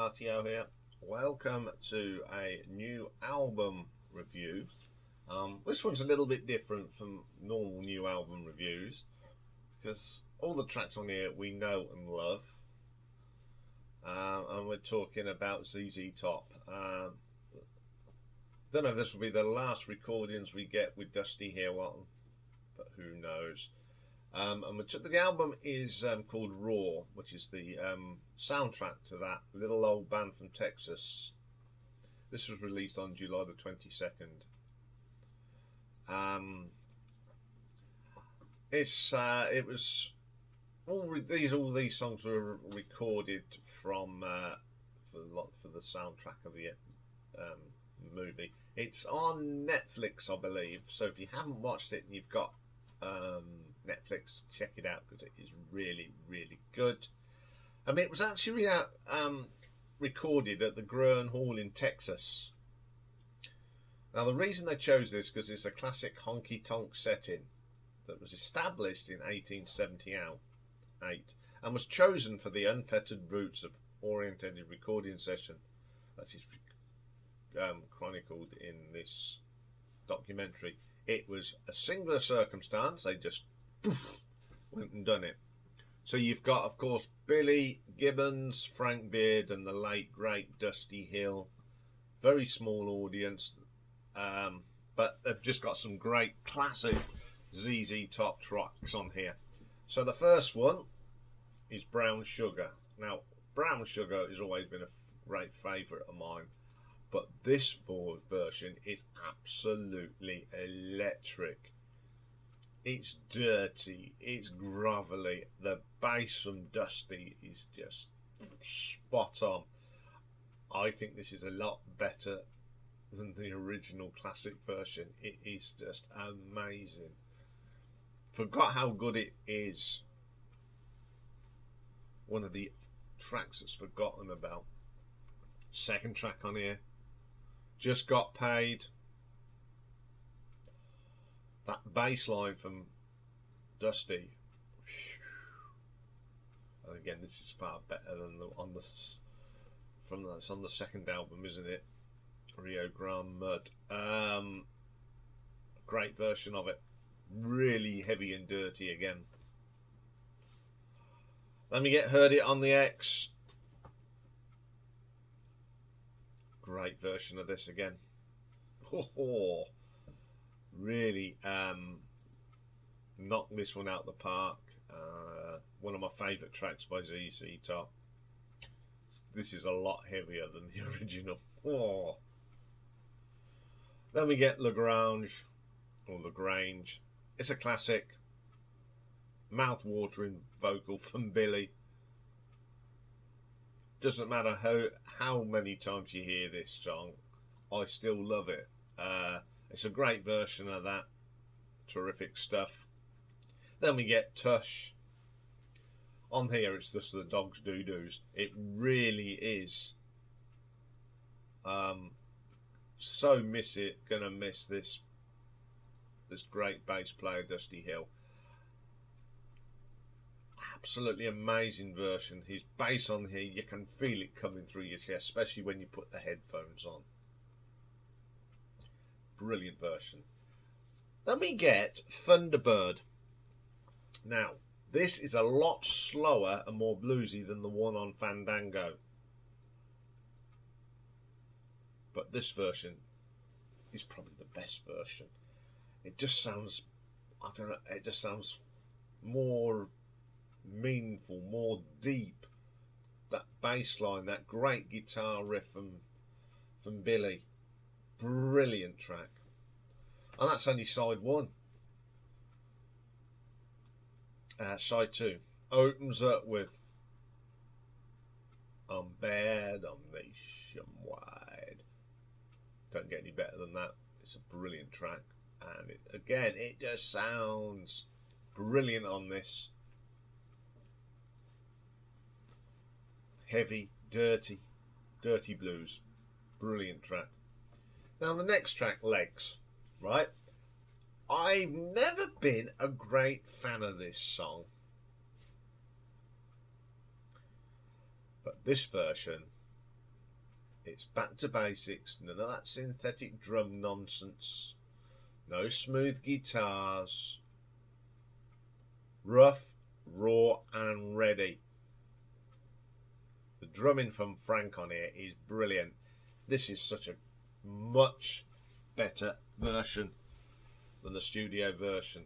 Artio here. Welcome to a new album review. This one's a little bit different from normal new album reviews because all the tracks on here we know and love. And we're talking about ZZ Top. Don't know if this will be the last recordings we get with Dusty Hill, but who knows. And the album is called Raw, which is the soundtrack to that little old band from Texas. This was released on July the 22nd. It was all these songs were recorded from for the soundtrack of the movie. It's on Netflix, I believe. So if you haven't watched it and you've got Netflix, check it out because it is really, really good. I mean, it was actually recorded at the Grange Hall in Texas. Now, the reason they chose this because it's a classic honky-tonk setting that was established in 1878 and was chosen for the unfettered roots of oriented recording session that is chronicled in this documentary. It was a singular circumstance. They just went and done it. So you've got, of course, Billy Gibbons, Frank Beard, and the late great Dusty Hill. Very small audience, but they've just got some great classic ZZ Top tracks on here. So the first one is Brown Sugar. Now, Brown Sugar has always been a great favourite of mine, but this version is absolutely electric. It's dirty, it's grovelly, the bass from Dusty is just spot on. I think this is a lot better than the original classic version. It is just amazing. Forgot how good it is. One of the tracks that's forgotten about. Second track on here, Just Got Paid. That bass line from Dusty. And again, this is far better than that's on the second album, isn't it? Rio Grande Mud. Great version of it. Really heavy and dirty again. Let me get Heard It on the X. Great version of this again. Oh, really knocked this one out the park. One of my favourite tracks by ZZ Top. This is a lot heavier than the original. Oh. Then we get Grange or Grange. It's a classic. Mouth-watering vocal from Billy. Doesn't matter how many times you hear this song, I still love it. It's a great version of that. Terrific stuff. Then we get Tush. On here it's just the Dogs Doo-Doos. It really is. So gonna miss this great bass player Dusty Hill. Absolutely amazing version. His bass on here, you can feel it coming through your chest, especially when you put the headphones on. Brilliant version. Then we get Thunderbird. Now, this is a lot slower and more bluesy than the one on Fandango. But this version is probably the best version. It just sounds, I don't know, it just sounds more meaningful, more deep. That bass line, that great guitar riff from Billy. Brilliant track. And that's only side one. Side two opens up with I'm Bad, I'm Nationwide. Don't get any better than that. It's a brilliant track, and it just sounds brilliant on this. Heavy, dirty blues. Brilliant track. Now the next track, Legs, right? I've never been a great fan of this song, but this version It's back to basics. None of that synthetic drum nonsense. No smooth guitars. Rough, raw and ready. The drumming from Frank on here is brilliant. This is such a much better version than the studio version.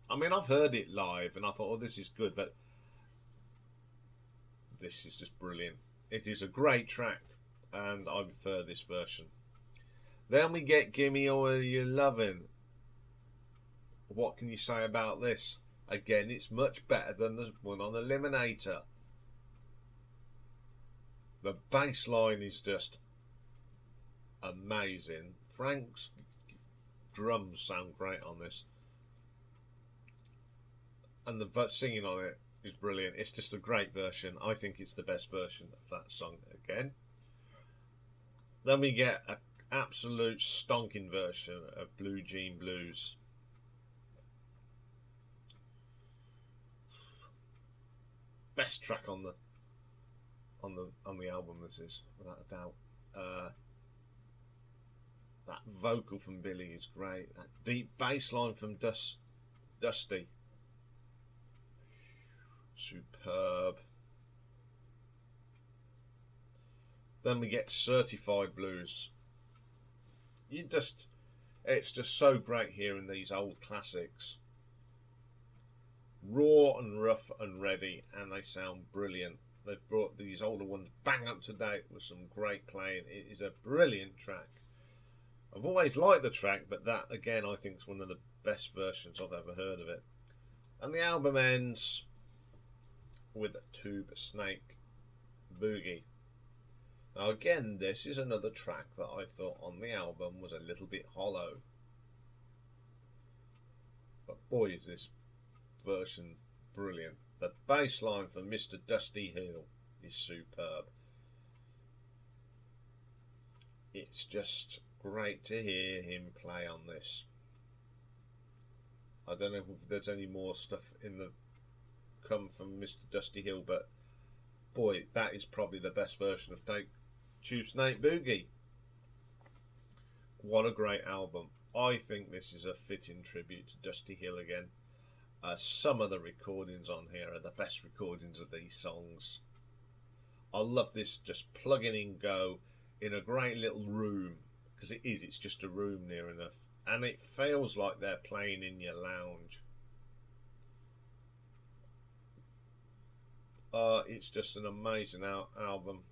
I mean, I've heard it live and I thought, oh, this is good, but this is just brilliant. It is a great track and I prefer this version. Then we get Gimme or You Lovin'. What can you say about this? Again, it's much better than the one on Eliminator. The bass line is just amazing. Frank's drums sound great on this. And the singing on it is brilliant. It's just a great version. I think it's the best version of that song again. Then we get an absolute stonking version of Blue Jean Blues. Best track on the album, this is, without a doubt. That vocal from Billy is great. That deep bass line from Dusty. Superb. Then we get Certified Blues. It's just so great hearing these old classics. Raw and rough and ready, and they sound brilliant. They've brought these older ones bang up to date with some great playing. It is a brilliant track. I've always liked the track, but that again I think is one of the best versions I've ever heard of it. And the album ends with Tube Snake Boogie. Now again, this is another track that I thought on the album was a little bit hollow. But boy is this version brilliant. The bass line from Mr. Dusty Hill is superb. It's just great to hear him play on this. I don't know if there's any more stuff in the come from Mr. Dusty Hill, but boy, that is probably the best version of Tube Snake Boogie. What a great album. I think this is a fitting tribute to Dusty Hill again. Some of the recordings on here are the best recordings of these songs. I love this just plug in and go in a great little room, because it's just a room near enough, and it feels like they're playing in your lounge. It's just an amazing album.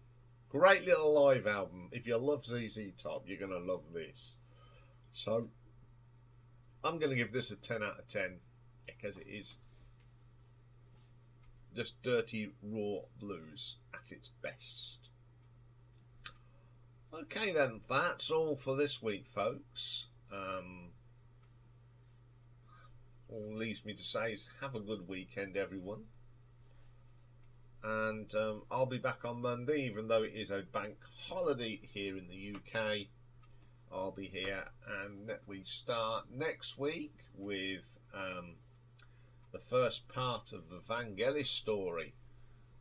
Great little live album. If you love ZZ Top, you're going to love this. So I'm going to give this a 10 out of 10 because it is just dirty raw blues at its best. Okay then, that's all for this week, folks. All leaves me to say is have a good weekend, everyone. And I'll be back on Monday, even though it is a bank holiday here in the UK. I'll be here, and we start next week with the first part of the Vangelis story.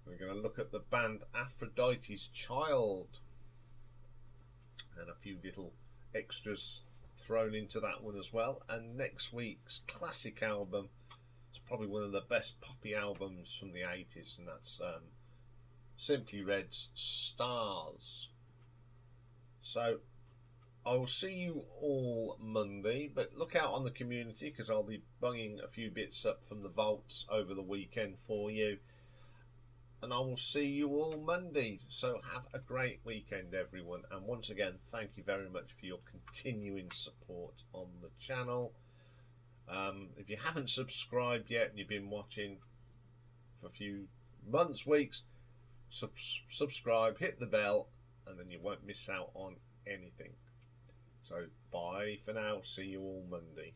We're going to look at the band Aphrodite's Child, and a few little extras thrown into that one as well. And next week's classic album, it's probably one of the best poppy albums from the 80s, and that's Simply Red's Stars. So I will see you all Monday, but look out on the community because I'll be bunging a few bits up from the vaults over the weekend for you. And I will see you all Monday. So have a great weekend, everyone. And once again, thank you very much for your continuing support on the channel. If you haven't subscribed yet and you've been watching for a few months, weeks, subscribe, hit the bell, and then you won't miss out on anything. So bye for now. See you all Monday.